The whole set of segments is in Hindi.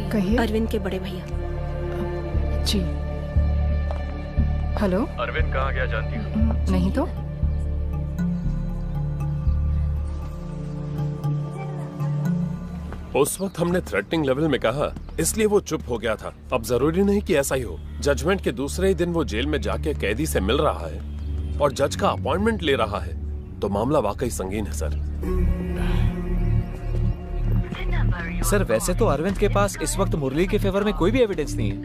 कहिए। अरविंद के बड़े भैया। जी। हेलो। अरविंद कहाँ गया जानती हो? नहीं तो। उस वक्त हमने थ्रेटनिंग लेवल में कहा, इसलिए वो चुप हो गया था। अब जरूरी नहीं कि ऐसा ही हो। जजमेंट के दूसरे ही दिन वो जेल में जाके कैदी से मिल रहा है और जज का अपॉइंटमेंट ले रहा है, तो मामला वाकई संगीन है सर। सर वैसे तो अरविंद के पास इस वक्त मुरली के फेवर में कोई भी एविडेंस नहीं है।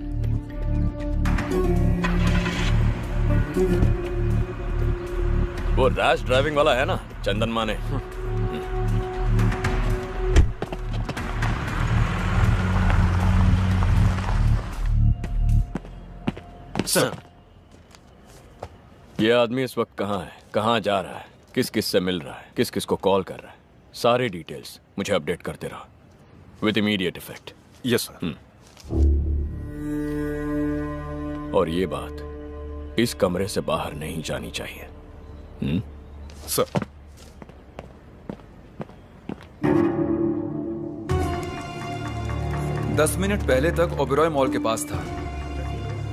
वो रैश ड्राइविंग वाला है ना, चंदन माने। सर, ये आदमी इस वक्त कहाँ है, कहाँ जा रहा है, किस किस से मिल रहा है, किस किस को कॉल कर रहा है, सारे डिटेल्स मुझे अपडेट करते रहो with immediate effect. Yes sir. और ये बात इस कमरे से बाहर नहीं जानी चाहिए। सर। दस मिनट पहले तक ओबेरॉय मॉल के पास था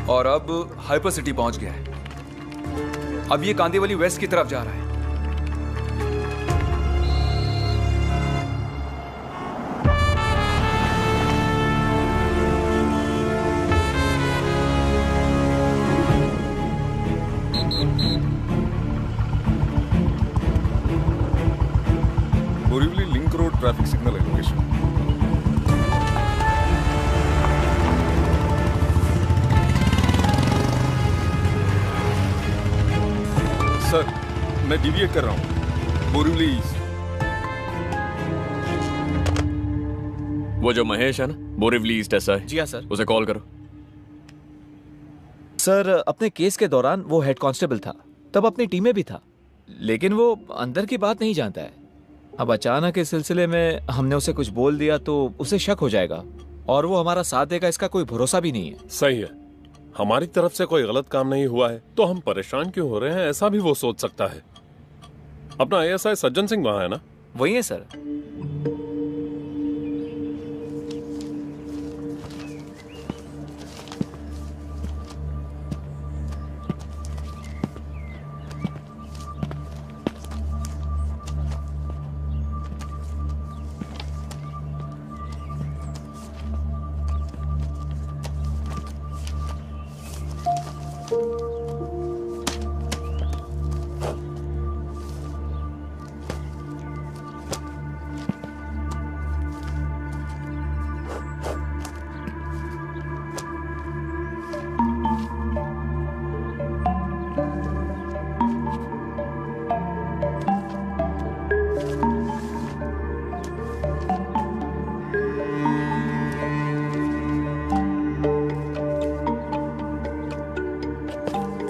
और अब हाइपर सिटी पहुंच गया है। अब ये कांदीवली वेस्ट की तरफ जा रहा है। Borivali link road traffic signal है लोकेशन। सर, मैं डिविएट कर रहा हूँ बोरीवली ईस्ट। वो जो महेश है ना, बोरीवली ईस्ट एसआई। जी हाँ सर। उसे कॉल करो। सर अपने केस के दौरान वो हेड कांस्टेबल था, तब अपनी टीम में भी था, लेकिन वो अंदर की बात नहीं जानता है। अब अचानक इस सिलसिले में हमने उसे कुछ बोल दिया तो उसे शक हो जाएगा और वो हमारा साथ देगा, इसका कोई भरोसा भी नहीं है। सही है, हमारी तरफ से कोई गलत काम नहीं हुआ है तो हम परेशान क्यों हो रहे हैं, ऐसा भी वो सोच सकता है। अपना एएसआई सज्जन सिंह वहां है ना? वही है सर।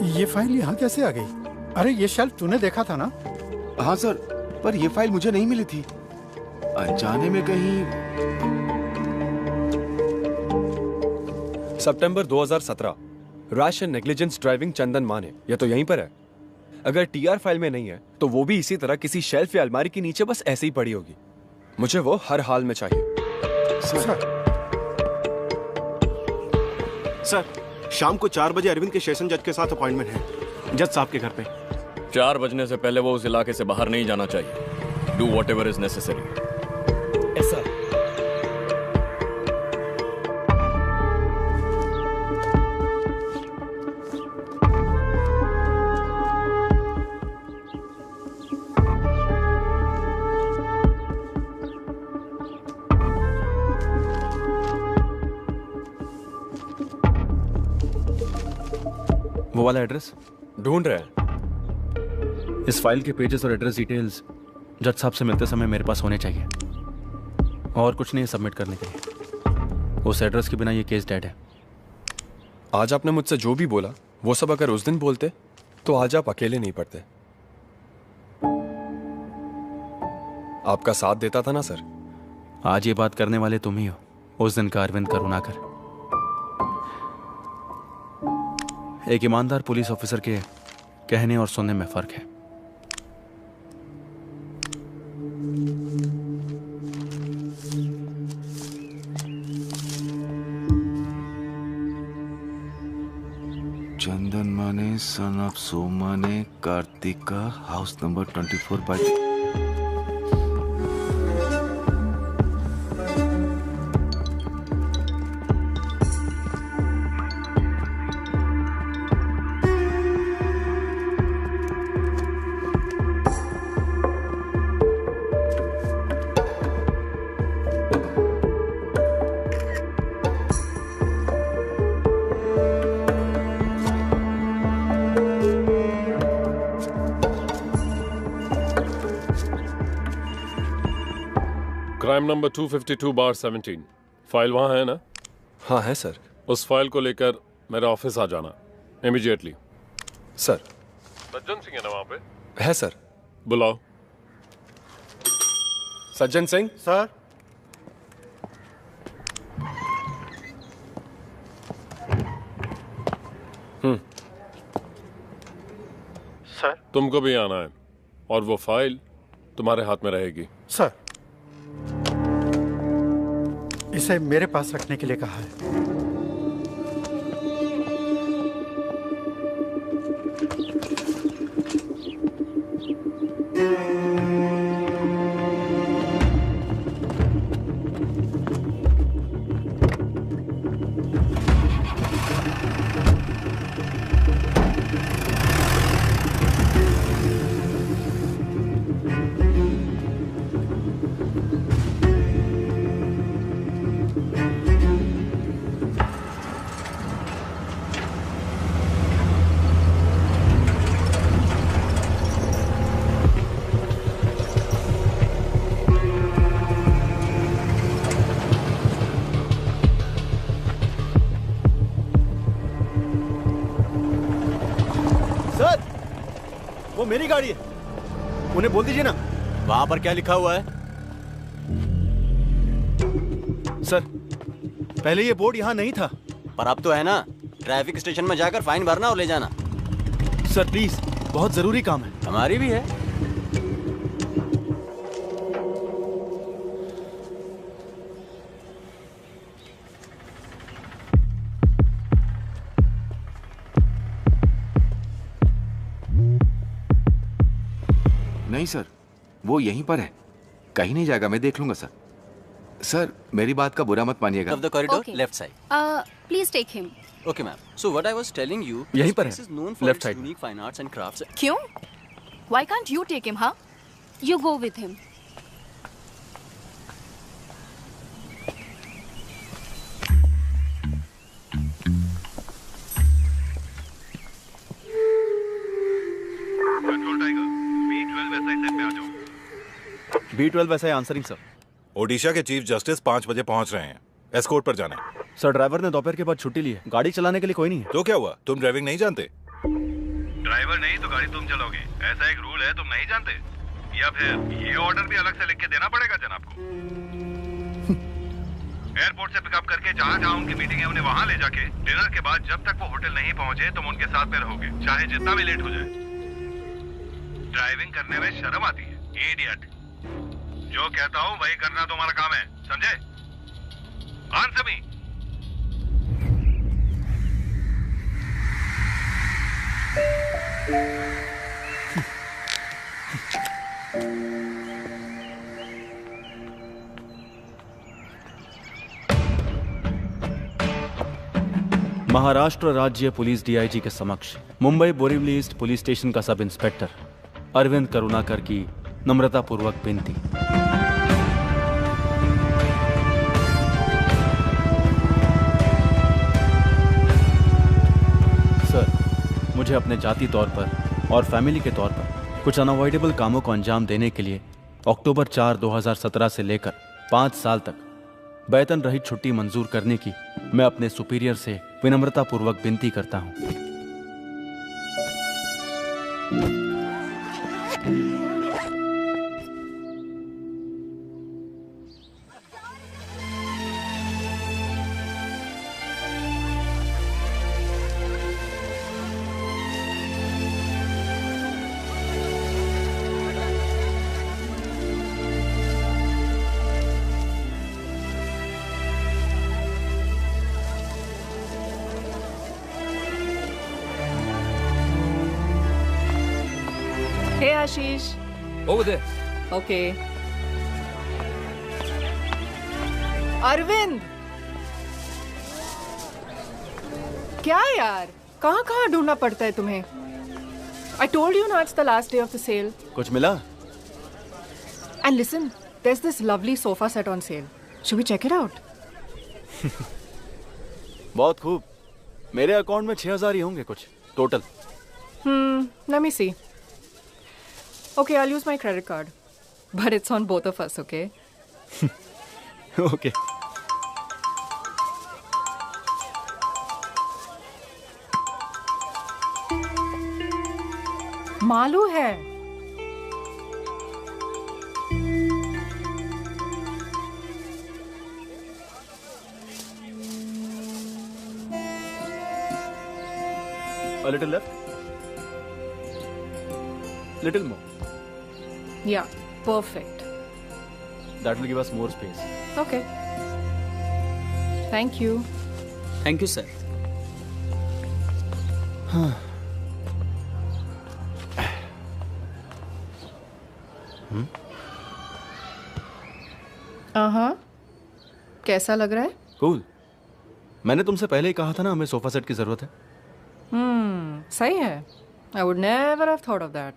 ये फाइल यहाँ कैसे आ गई? अरे ये शेल्फ तूने देखा था ना? हाँ सर, पर ये फाइल मुझे नहीं मिली थी। अनजाने में कहीं। सितंबर 2017, रैश एंड नेग्लिजेंस ड्राइविंग चंदन माने, यह तो यहीं पर है। अगर टीआर फाइल में नहीं है तो वो भी इसी तरह किसी शेल्फ या अलमारी के नीचे बस ऐसे ही पड़ी होगी। मुझे वो हर हाल में चाहिए। सर, शाम को 4 बजे अरविंद के सेशन जज के साथ अपॉइंटमेंट है, जज साहब के घर पे। 4 बजने से पहले वो उस इलाके से बाहर नहीं जाना चाहिए। Do whatever is necessary. वो वाला एड्रेस ढूंढ रहे हैं। इस फाइल के पेजेस और एड्रेस डिटेल्स जज साहब से मिलते समय मेरे पास होने चाहिए, और कुछ नहीं सबमिट करने के लिए। उस एड्रेस के बिना ये केस डेड है। आज आपने मुझसे जो भी बोला वो सब अगर उस दिन बोलते तो आज आप अकेले नहीं पड़ते। आपका साथ देता था ना सर। आज ये बात करने वाले तुम ही हो, उस दिन का अरविंद करुणाकर। एक ईमानदार पुलिस ऑफिसर के कहने और सुनने में फर्क है। Chandan Mane son of Somane Kartika house number 24 by crime number 252/17 file वहाँ है ना? हाँ है सर। उस फाइल को लेकर मेरे ऑफिस आ जाना इमीडिएटली। सर। सज्जन सिंह है ना वहाँ पे? है सर। बुलाओ। सज्जन सिंह। सर। सर। तुमको भी आना है और वो फाइल तुम्हारे हाथ में रहेगी। सर, इसे मेरे पास रखने के लिए कहा है। वो मेरी गाड़ी है, उन्हें बोल दीजिए ना। वहां पर क्या लिखा हुआ है? सर, पहले ये बोर्ड यहाँ नहीं था। पर अब तो है ना। ट्रैफिक स्टेशन में जाकर फाइन भरना और ले जाना। सर प्लीज, बहुत जरूरी काम है। हमारी भी है। नहीं सर, वो यहीं पर है, कहीं नहीं जाएगा, मैं देख लूंगा सर। सर मेरी बात का बुरा मत मानिएगा। Of the corridor, left side. Please take him. Okay, ma'am. So what I was telling you, यहीं पर this है, is known for left its side. unique fine arts and crafts. क्यों? Why can't you take him, huh? You go with him. B12 वैसा आंसरिंग सर। ओडिशा के चीफ जस्टिस 5 बजे पहुंच रहे हैं। एस्कॉर्ट पर जाना है। सर ड्राइवर ने दोपहर के बाद छुट्टी ली है, गाड़ी चलाने के लिए कोई नहीं है। तो क्या हुआ, तुम ड्राइविंग नहीं जानते? ड्राइवर नहीं तो गाड़ी तुम चलोगे, ऐसा एक रूल है, तुम नहीं जानते? या फिर ये ऑर्डर भी अलग से लिख के देना पड़ेगा जनाब को? एयरपोर्ट से पिकअप करके जहाँ जहाँ उनकी मीटिंग है उन्हें वहाँ ले जाके डिनर के बाद जब तक वो होटल नहीं पहुँचे तुम उनके साथ में रहोगे, चाहे जितना भी लेट हो जाए। ड्राइविंग करने में शर्म आती है, इडियट। जो कहता हूँ वही करना तुम्हारा काम है, समझे? Answer me. महाराष्ट्र राज्य पुलिस डीआईजी के समक्ष Mumbai Borivali east police station का सब इंस्पेक्टर अरविंद करुणाकर की नम्रतापूर्वक विनती। सर, मुझे अपने जाति तौर पर और फैमिली के तौर पर कुछ अनअवॉइडेबल कामों को अंजाम देने के लिए अक्टूबर 4, 2017 से लेकर 5 साल तक वेतन रहित छुट्टी मंजूर करने की मैं अपने सुपीरियर से विनम्रतापूर्वक विनती करता हूं। Ashish. Over there. Okay. Arvind, क्या यार, कहाँ कहाँ ढूंढना पड़ता है तुम्हें? I told you now it's the last day of the sale. कुछ मिला? And listen, there's this lovely sofa set on sale. Should we check it out? बहुत खूब। मेरे अकाउंट में 6,000 ही होंगे कुछ total. Let me see. Okay, I'll use my credit card. But it's on both of us, okay? Okay. Malu है। A little left. Little more. Yeah, perfect. That will give us more space. Okay. Thank you. Thank you, sir. कैसा लग रहा है? कूल। मैंने तुमसे पहले ही कहा था ना हमें सोफा सेट की जरूरत है। सही है। I would never have thought of that.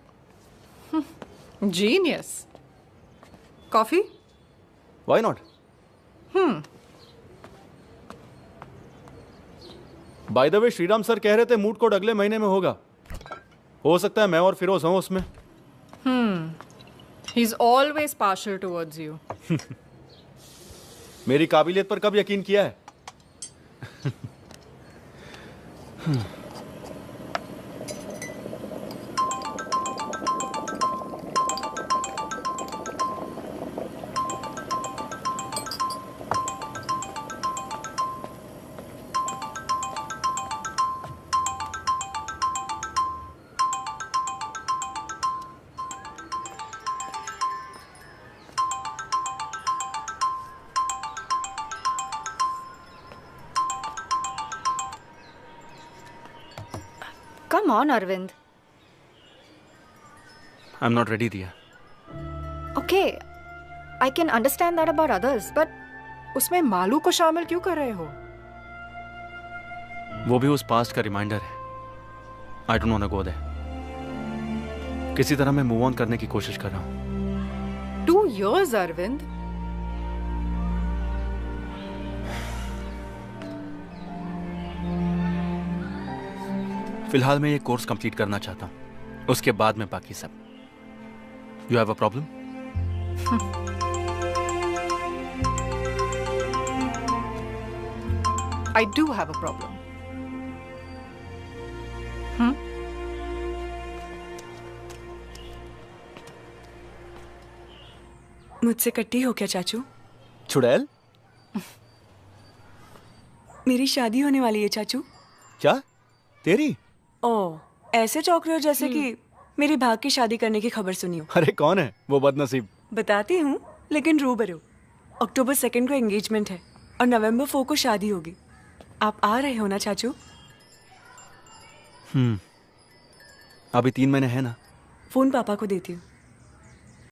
Genius. Coffee? Why not? By the way, Shriram sir कह रहे थे मूड कोर्ट अगले महीने में होगा। हो सकता है मैं और फिरोज हूं उसमें। He's always partial towards you. मेरी काबिलियत पर कब यकीन किया है? Come on, Arvind. I'm not ready, Diya. Okay, I can understand that about others, but उसमें मालू को शामिल क्यों कर रहे हो? वो भी उस पास्ट का रिमाइंडर है। I don't wanna go there. किसी तरह मैं मूव ऑन करने की कोशिश कर रहा हूँ। 2 years, Arvind. फिलहाल मैं ये कोर्स कंप्लीट करना चाहता हूँ, उसके बाद में बाकी सब। You have a problem? I do have a problem. मुझसे कट्टी हो क्या चाचू? चुड़ैल? मेरी शादी होने वाली है चाचू। क्या? तेरी? ओह, ऐसे चौंक रहे हो जैसे कि मेरी भाग की शादी करने की खबर सुनी हो। अरे कौन है वो बदनसीब? बताती हूँ, लेकिन रूबरू। अक्टूबर 2 को एंगेजमेंट है और नवंबर 4 को शादी होगी। आप आ रहे हो ना चाचू? अभी 3 महीने है ना। फोन पापा को देती हूँ।